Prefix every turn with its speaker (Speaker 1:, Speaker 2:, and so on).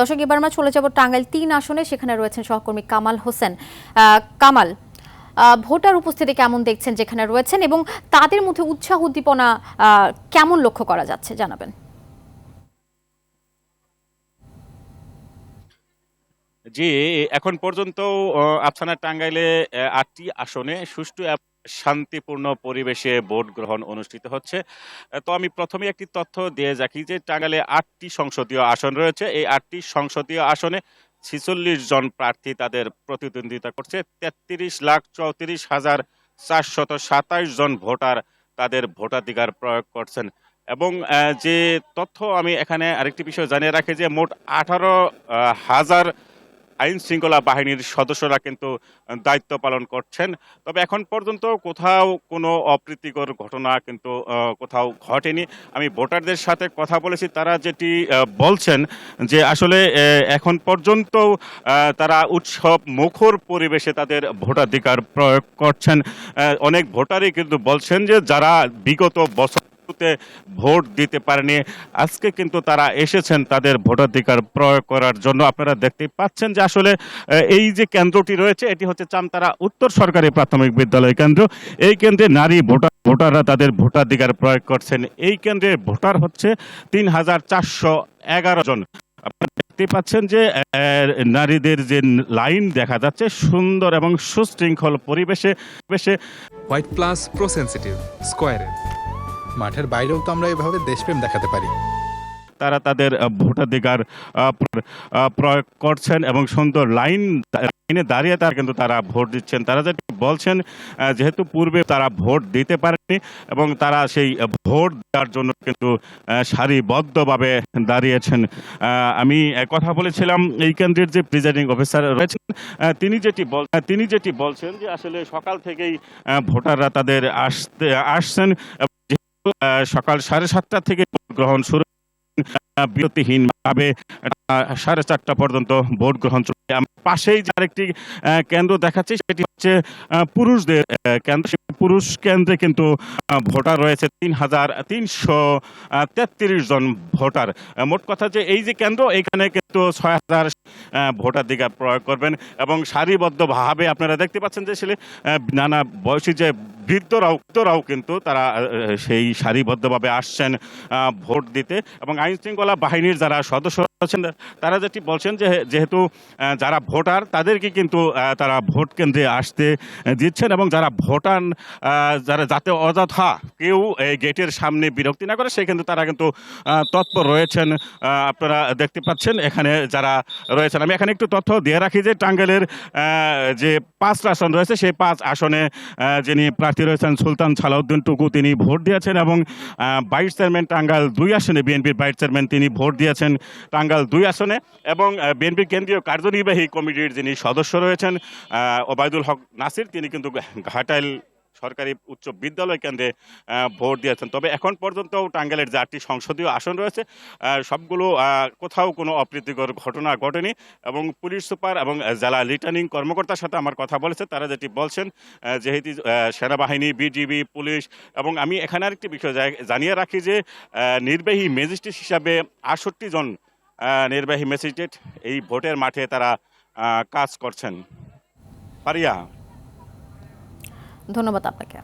Speaker 1: দর্শক, এবার আমরা চলে যাব টাঙ্গাইল ৩ আসনে। সেখানে রয়েছেন সহকর্মী কামাল হোসেন। কামাল, ভোটার উপস্থিতি কেমন দেখছেন যেখানে রয়েছেন, এবং তাদের মধ্যে উৎসাহ উদ্দীপনা কেমন লক্ষ্য করা যাচ্ছে জানাবেন।
Speaker 2: জি, এখন পর্যন্ত আফসানা টাঙ্গাইলে ৮টি আসনে সুষ্ঠু শান্তিপূর্ণ পরিবেশে ভোট গ্রহণ অনুষ্ঠিত হচ্ছে। তো আমি প্রথমে একটি তথ্য দিয়ে রাখি যে টাঙ্গাইলে ৮টি সংসদীয় আসন রয়েছে। এই ৮টি সংসদীয় আসনে ৪৬ জন প্রার্থী তাদের প্রতিদ্বন্দ্বিতা করছে। ৩৩,৩৪,৪২৭ জন ভোটার তাদের ভোটাধিকার প্রয়োগ করছেন। এবং যে তথ্য আমি এখানে আরেকটি বিষয় জানিয়ে রাখি যে মোট ১৮,০০০ আইন শৃঙ্খলা বাহিনীর সদস্যরা কিন্তু দায়িত্ব পালন করছেন। তবে এখন পর্যন্ত কোথাও কোনো অপ্রীতিকর ঘটনা কিন্তু কোথাও ঘটেনি। আমি ভোটারদের সাথে কথা বলেছি, তারা যেটি বলছেন যে আসলে এখন পর্যন্ত তারা উৎসব মুখর পরিবেশে তাদের ভোটাধিকার প্রয়োগ করছেন। অনেক ভোটারই কিন্তু বলছেন যে যারা বিগত বছর ভোট দিতে পারেনি, আজকে কিন্তু তারা এসেছেন তাদের ভোটাধিকার প্রয়োগ করার জন্য। আপনারা দেখতেই পাচ্ছেন যে আসলে এই যে কেন্দ্রটি রয়েছে এটি হচ্ছে চামতারা উত্তর সরকারি প্রাথমিক বিদ্যালয় কেন্দ্র। এই কেন্দ্রে নারী ভোটাররা তাদের ভোটাধিকার প্রয়োগ করছেন। এই কেন্দ্রে ভোটার হচ্ছে ৩,৪১১ জন। আপনারা দেখতে পাচ্ছেন যে নারীদের যে লাইন দেখা যাচ্ছে সুন্দর এবং সুশৃঙ্খল পরিবেশে।
Speaker 3: হোয়াইট প্লাস প্রো সেনসিটিভ স্কয়ারে
Speaker 4: মাঠের বাইরেও তো আমরা এভাবে দেশপ্রেম দেখাতে পারি।
Speaker 2: তারা তাদের ভোটাধিকার প্রয়োগ করছেন এবং সুন্দর লাইনে দাঁড়িয়ে তারা কিন্তু তারা ভোট দিচ্ছেন। তারা যেটি বলছেন, যেহেতু পূর্বে তারা ভোট দিতে পারেনি এবং তারা সেই ভোট দেওয়ার জন্য কিন্তু সারিবদ্ধভাবে দাঁড়িয়েছেন। আমি কথা বলেছিলাম এই কেন্দ্রের যে প্রিজাইডিং অফিসার রয়েছেন, তিনি যেটি বলছেন যে আসলে সকাল থেকেই ভোটাররা তাদের আসছেন। সকাল 7:30 থেকে ভোট গ্রহণ শুরু, বিরতিহীনভাবে 4:30 পর্যন্ত ভোট গ্রহণ চলছে। পাশেই যে আরেকটি কেন্দ্র দেখাচ্ছি সেটি হচ্ছে পুরুষদের কেন্দ্র। পুরুষ কেন্দ্রে কিন্তু ভোটার রয়েছে 3,333 জন ভোটার। মোট কথা যে এই যে কেন্দ্র, এখানে কিন্তু 6,000 ভোটাধিকার প্রয়োগ করবেন এবং সারিবদ্ধভাবে আপনারা দেখতে পাচ্ছেন যে আসলে নানা বয়সী যে বৃদ্ধরাও কিন্তু তারা সেই সারিবদ্ধভাবে আসছেন ভোট দিতে। এবং আইন শৃঙ্খলা বাহিনীর যারা সদস্য আছেন তারা যেটি বলছেন যে যেহেতু যারা ভোটার তাদেরকে কিন্তু তারা ভোট কেন্দ্রে আসতে দিচ্ছেন এবং যারা ভোটার যারা যাতে অযথা কেউ এই গেটের সামনে বিরক্তি না করে সে কিন্তু তারা কিন্তু তৎপর রয়েছেন। আপনারা দেখতে পাচ্ছেন এখানে যারা রয়েছেন। আমি এখানে একটু তথ্য দিয়ে রাখি যে টাঙ্গাইলের যে 5 আসন রয়েছে সেই 5 আসনে যিনি প্রার্থী রয়েছেন সুলতান সালাউদ্দিন টুকু, তিনি ভোট দিয়েছেন এবং ভাইস চেয়ারম্যান টাঙ্গাইল 2 আসনে বিএনপির ভাইস চেয়ারম্যান তিনি ভোট দিয়েছেন টাঙ্গাইল 2 আসনে। এবং বিএনপির কেন্দ্রীয় কার্যনির্বাহী কমিটির যিনি সদস্য রয়েছেন ওবায়দুল হক নাসির, তিনি কিন্তু ঘাটাইল সরকারি উচ্চ বিদ্যালয় কেন্দ্রে ভোট দিয়েছেন। তবে এখন পর্যন্ত টাঙ্গাইলের যে 8টি সংসদীয় আসন রয়েছে সবগুলো কোথাও কোনো অপ্রীতিকর ঘটনা ঘটেনি। এবং পুলিশ সুপার এবং জেলা রিটার্নিং কর্মকর্তার সাথে আমার কথা বলেছে, তারা যেটি বলছেন যেহেতু সেনাবাহিনী, বিজিবি, পুলিশ, এবং আমি এখানে আরেকটি বিষয় জানিয়ে রাখি যে নির্বাহী ম্যাজিস্ট্রেট হিসাবে 68 জন নির্বাহী ম্যাজিস্ট্রেট এই ভোটের মাঠে তারা কাজ করছেন। পারিয়া,
Speaker 1: ধন্যবাদ আপনাকে।